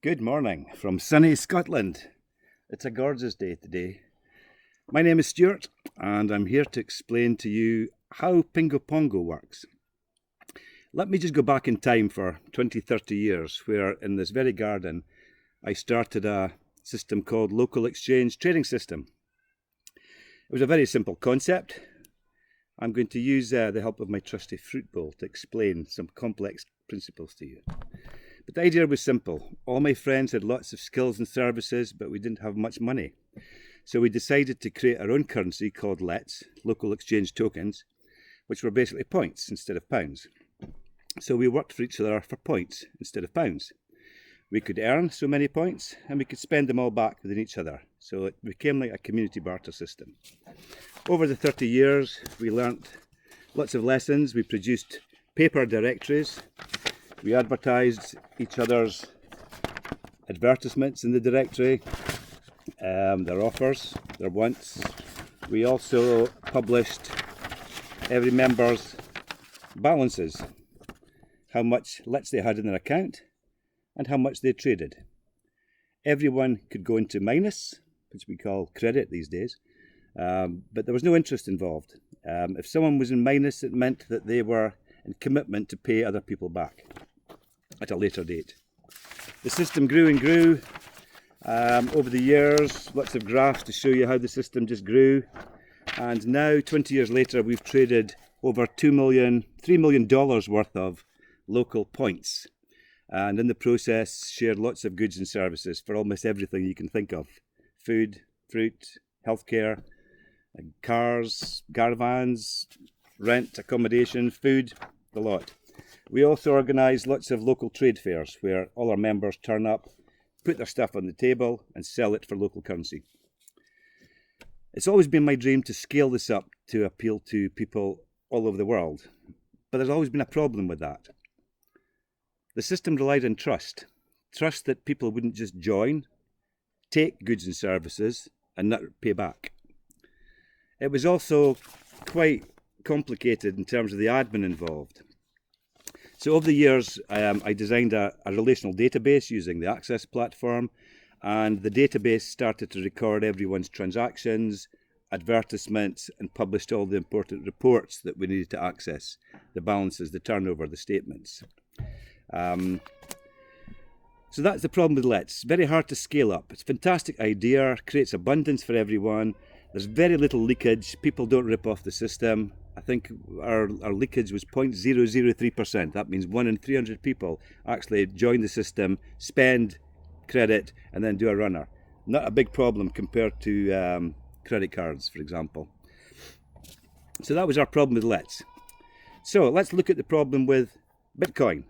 Good morning from sunny Scotland. It's a gorgeous day today. My name is Stuart and I'm here to explain to you how PingoPongo works. Let me just go back in time for 20-30 years where in this very garden I started a system called Local Exchange Trading System. It was a very simple concept. I'm going to use the help of my trusty fruit bowl to explain some complex principles to you. But the idea was simple. All my friends had lots of skills and services, but we didn't have much money. So we decided to create our own currency called LETs, Local Exchange Tokens, which were basically points instead of pounds. So we worked for each other for points instead of pounds. We could earn so many points and we could spend them all back within each other. So it became like a community barter system. Over the 30 years, we learnt lots of lessons. We produced paper directories. We advertised each other's advertisements in the directory, their offers, their wants. We also published every member's balances, how much LETs they had in their account and how much they traded. Everyone could go into minus, which we call credit these days, but there was no interest involved. If someone was in minus, it meant that they were in commitment to pay other people back at a later date. The system grew and grew over the years, lots of graphs to show you how the system just grew. And now, 20 years later, we've traded over $3 million worth of local points. And in the process, shared lots of goods and services for almost everything you can think of. Food, fruit, healthcare, cars, caravans, rent, accommodation, food, the lot. We also organise lots of local trade fairs where all our members turn up, put their stuff on the table and sell it for local currency. It's always been my dream to scale this up to appeal to people all over the world, but there's always been a problem with that. The system relied on trust that people wouldn't just join, take goods and services and not pay back. It was also quite complicated in terms of the admin involved. So over the years, I designed a relational database using the Access platform, and the database started to record everyone's transactions, advertisements, and published all the important reports that we needed to access, the balances, the turnover, the statements. So that's the problem with LETs. Very hard to scale up. It's a fantastic idea, creates abundance for everyone. There's very little leakage. People don't rip off the system. I think our leakage was 0.003%. That means 1 in 300 people actually join the system, spend credit, and then do a runner. Not a big problem compared to credit cards, for example. So that was our problem with LETs. So let's look at the problem with Bitcoin.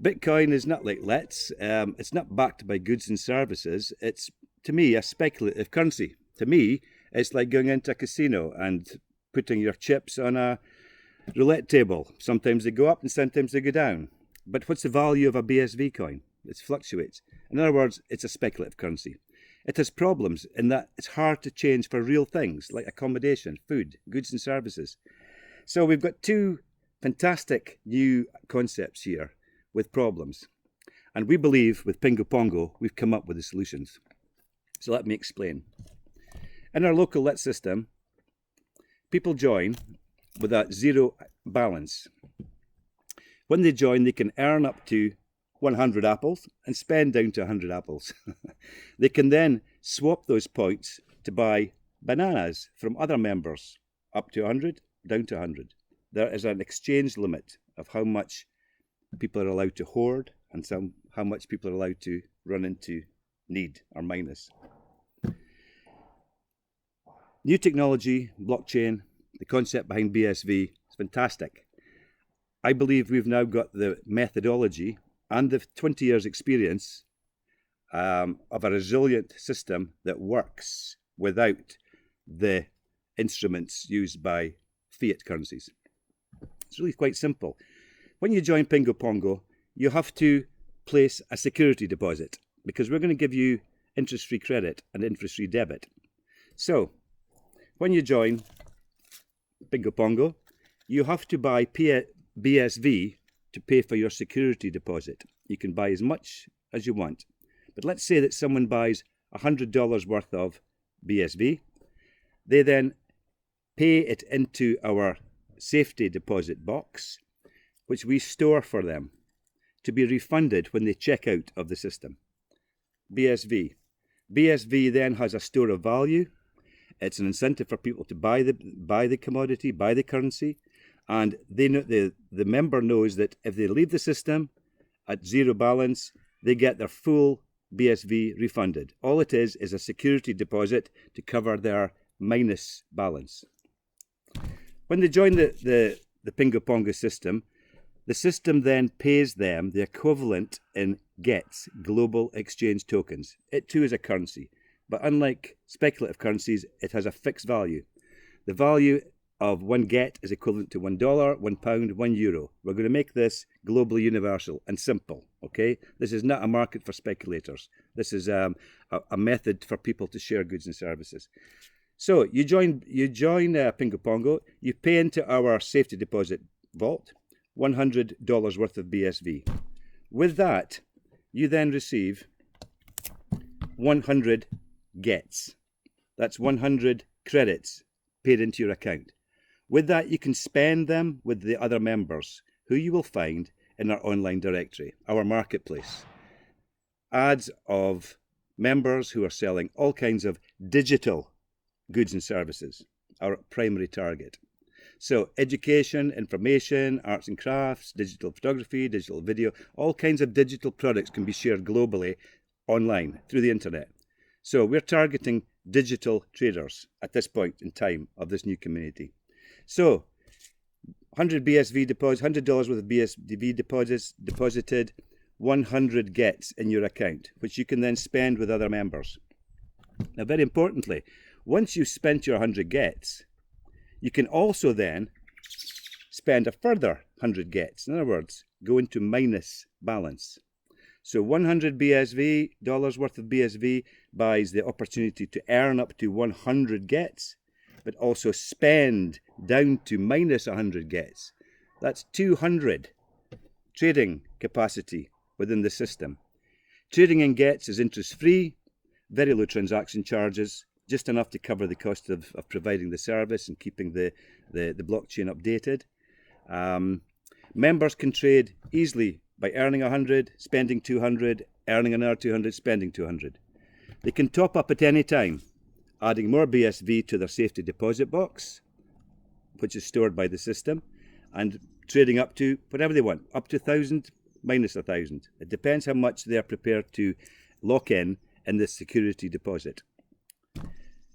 Bitcoin is not like LETs. It's not backed by goods and services. It's, to me, a speculative currency. To me, it's like going into a casino and putting your chips on a roulette table. Sometimes they go up and sometimes they go down. But what's the value of a BSV coin? It fluctuates. In other words, it's a speculative currency. It has problems in that it's hard to change for real things like accommodation, food, goods and services. So we've got two fantastic new concepts here with problems. And we believe with PingoPongo, we've come up with the solutions. So let me explain. In our local LET system, people join with a zero balance. When they join, they can earn up to 100 apples and spend down to 100 apples. They can then swap those points to buy bananas from other members, up to 100, down to 100. There is an exchange limit of how much people are allowed to hoard and how much people are allowed to run into need or minus. New technology, blockchain, the concept behind BSV is fantastic. I believe we've now got the methodology and the 20 years experience of a resilient system that works without the instruments used by fiat currencies. It's really quite simple. When you join PingoPongo, you have to place a security deposit because we're going to give you interest-free credit and interest-free debit. So, when you join PingoPongo, you have to buy BSV to pay for your security deposit. You can buy as much as you want. But let's say that someone buys $100 worth of BSV. They then pay it into our safety deposit box, which we store for them to be refunded when they check out of the system. BSV. BSV then has a store of value. It's an incentive for people to buy the commodity, buy the currency, and they know, the member knows that if they leave the system at zero balance, they get their full BSV refunded. All it is a security deposit to cover their minus balance. When they join the PingoPongo system, the system then pays them the equivalent in GETs, global exchange tokens. It too is a currency, but unlike speculative currencies, it has a fixed value. The value of one GET is equivalent to $1, £1, €1. We're going to make this globally universal and simple, okay? This is not a market for speculators. This is a method for people to share goods and services. So you join PingoPongo, you pay into our safety deposit vault, $100 worth of BSV. With that, you then receive 100 GETs. That's 100 credits paid into your account. With that, you can spend them with the other members, who you will find in our online directory, our marketplace. Ads of members who are selling all kinds of digital goods and services, our primary target. So education, information, arts and crafts, digital photography, digital video, all kinds of digital products can be shared globally online through the internet. So we're targeting digital traders at this point in time of this new community. So 100 BSV deposits, $100 worth of BSV deposits deposited, 100 GETs in your account, which you can then spend with other members. Now, very importantly, once you've spent your 100 GETs, you can also then spend a further 100 GETs. In other words, go into minus balance. So 100 dollars worth of BSV buys the opportunity to earn up to 100 GETs, but also spend down to minus 100 GETs. That's 200 trading capacity within the system. Trading in GETs is interest-free, very low transaction charges, just enough to cover the cost of providing the service and keeping the blockchain updated. Members can trade easily by earning 100, spending 200, earning another 200, spending 200. They can top up at any time, adding more BSV to their safety deposit box, which is stored by the system, and trading up to whatever they want, up to 1,000, minus 1,000. It depends how much they are prepared to lock in this security deposit.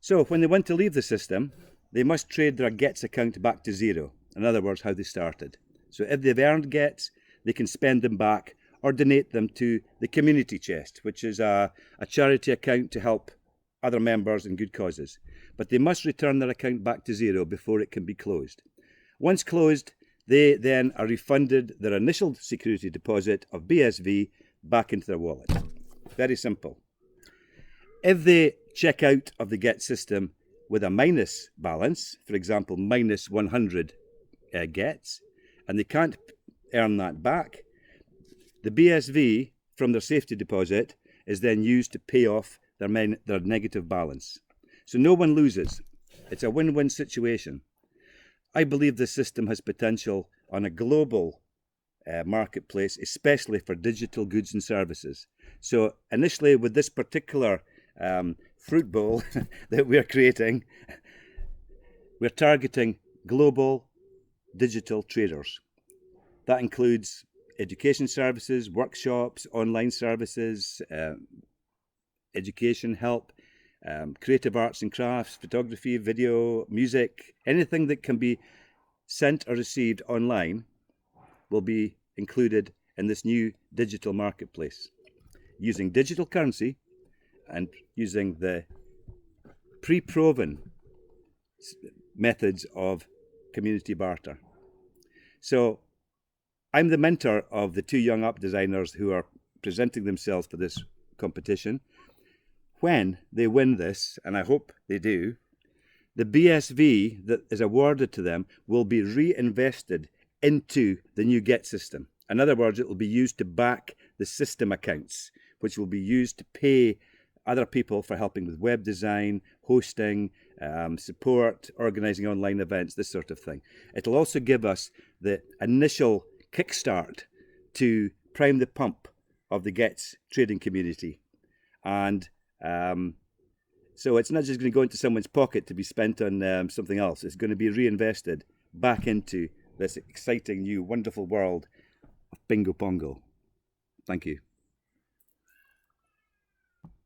So when they want to leave the system, they must trade their GETs account back to zero. In other words, how they started. So if they've earned GETs, they can spend them back or donate them to the community chest, which is a charity account to help other members and good causes. But they must return their account back to zero before it can be closed. Once closed, they then are refunded their initial security deposit of BSV back into their wallet. Very simple. If they check out of the GET system with a minus balance, for example, minus 100 GETs, and they can't earn that back, the BSV from their safety deposit is then used to pay off their negative balance. So no one loses. It's a win-win situation. I believe this system has potential on a global marketplace, especially for digital goods and services. So initially, with this particular fruit bowl that we're creating, we're targeting global digital traders. That includes education services, workshops, online services, education help, creative arts and crafts, photography, video, music, anything that can be sent or received online will be included in this new digital marketplace, using digital currency and using the pre-proven methods of community barter. So I'm the mentor of the two young app designers who are presenting themselves for this competition. When they win this, and I hope they do, the BSV that is awarded to them will be reinvested into the new GET system. In other words, it will be used to back the system accounts, which will be used to pay other people for helping with web design, hosting, support, organising online events, this sort of thing. It'll also give us the initial kickstart to prime the pump of the Gets trading community. And so it's not just going to go into someone's pocket to be spent on something else. It's going to be reinvested back into this exciting new wonderful world of PingoPongo. Thank you.